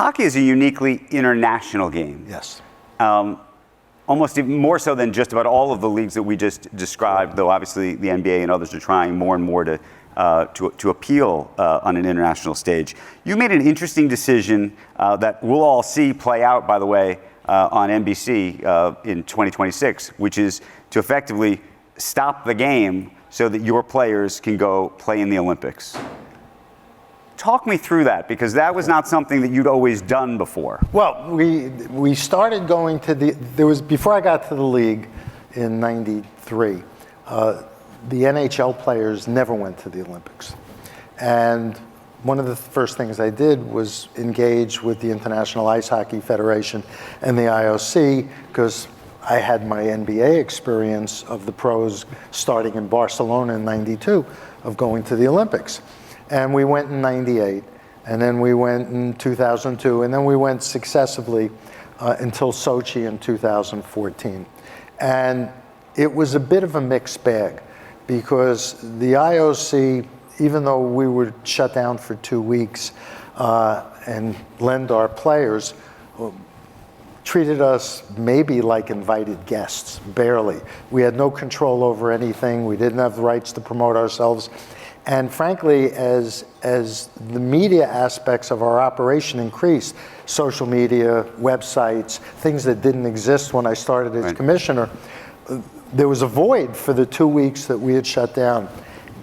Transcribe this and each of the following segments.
Hockey is a uniquely international game. Yes. Almost even more so than just about all of the leagues that we just described, though obviously the NBA and others are trying more and more to appeal on an international stage. You made an interesting decision that we'll all see play out, by the way, on NBC in 2026, which is to effectively stop the game so that your players can go play in the Olympics. Talk me through that, because that was not something that you'd always done before. Well, we started going to before I got to the league in '93, the NHL players never went to the Olympics. And one of the first things I did was engage with the International Ice Hockey Federation and the IOC, because I had my NBA experience of the pros starting in Barcelona in '92 of going to the Olympics. And we went in '98, and then we went in 2002, and then we went successively until Sochi in 2014. And it was a bit of a mixed bag, because the IOC, even though we were shut down for 2 weeks and lend our players, treated us maybe like invited guests, barely. We had no control over anything. We didn't have the rights to promote ourselves. And frankly, as the media aspects of our operation increased, social media, websites, things that didn't exist when I started as commissioner, there was a void for the 2 weeks that we had shut down.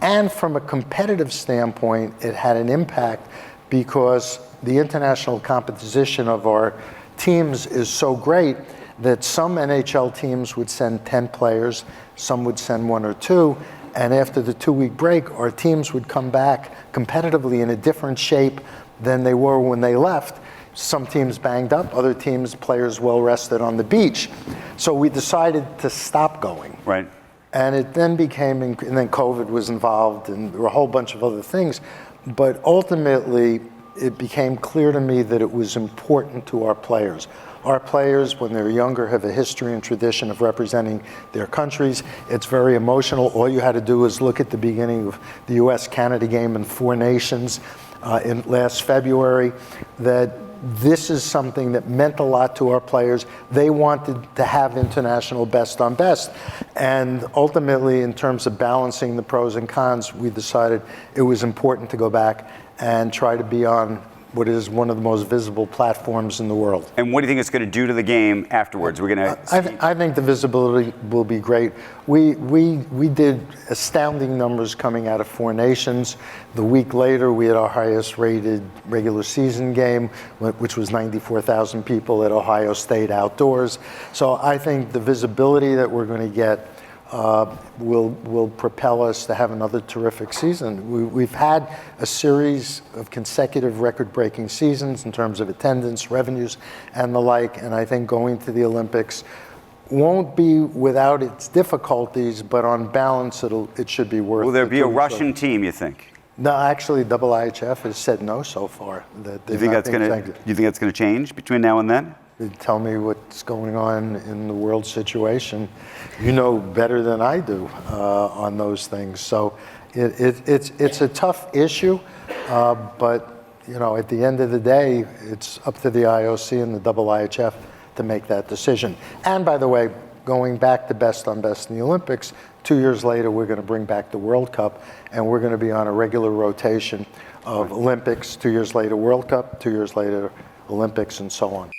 And from a competitive standpoint, it had an impact, because the international competition of our teams is so great that some NHL teams would send 10 players, some would send 1 or 2, and after the 2-week break, our teams would come back competitively in a different shape than they were when they left. Some teams banged up, other teams, players well rested on the beach. So we decided to stop going. Right. And it then became, and then COVID was involved, and there were a whole bunch of other things. But ultimately, it became clear to me that it was important to our players. Our players, when they're younger, have a history and tradition of representing their countries. It's very emotional. All you had to do is look at the beginning of the US-Canada game in 4 Nations in last February, that this is something that meant a lot to our players. They wanted to have international best on best. And ultimately, in terms of balancing the pros and cons, we decided it was important to go back and try to be on what is one of the most visible platforms in the world. And what do you think it's going to do to the game afterwards? We're going to. I think the visibility will be great. We did astounding numbers coming out of 4 Nations. The week later, we had our highest rated regular season game, which was 94,000 people at Ohio State outdoors. So I think the visibility that we're going to get will propel us to have another terrific season. We've had a series of consecutive record-breaking seasons in terms of attendance, revenues, and the like, and I think going to the Olympics won't be without its difficulties, but on balance, it should be worth it. Will there be a Russian team, you think? No, actually, IIHF has said no so far. You think that's going to change between now and then? Tell me what's going on in the world situation. You know better than I do on those things. So it's a tough issue, but you know, at the end of the day, it's up to the IOC and the IIHF to make that decision. And by the way, going back to best on best in the Olympics, 2 years later, we're going to bring back the World Cup, and we're going to be on a regular rotation of Olympics. 2 years later, World Cup. 2 years later, Olympics, and so on.